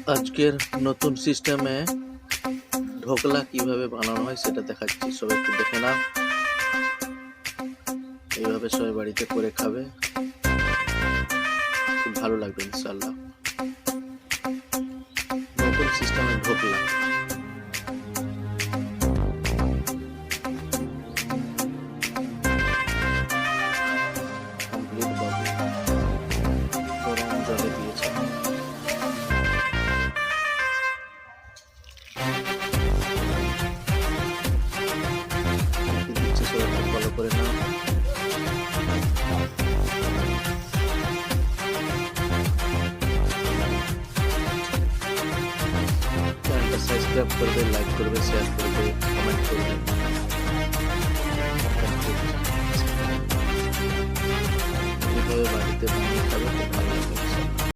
আজকের নতুন সিস্টেমে ঢোকলা কিভাবে বানানো হয় সেটা দেখাচ্ছি, সবাই একটু দেখে নাও। এইভাবে সবাই বাড়িতে করে খাবে, খুব ভালো লাগবে ইনশাল্লাহ। নতুন সিস্টেমে ঢোকলা কমপ্লিট বাবু গরম জলে দিয়েছে। দিচ্ছে সবাই একটু ফলো করে নাও। চ্যানেলটা সাবস্ক্রাইব করবে, লাইক করবে, শেয়ার করবে, কমেন্ট করবে। এইভাবে বাড়িতে বানিয়ে খাবে।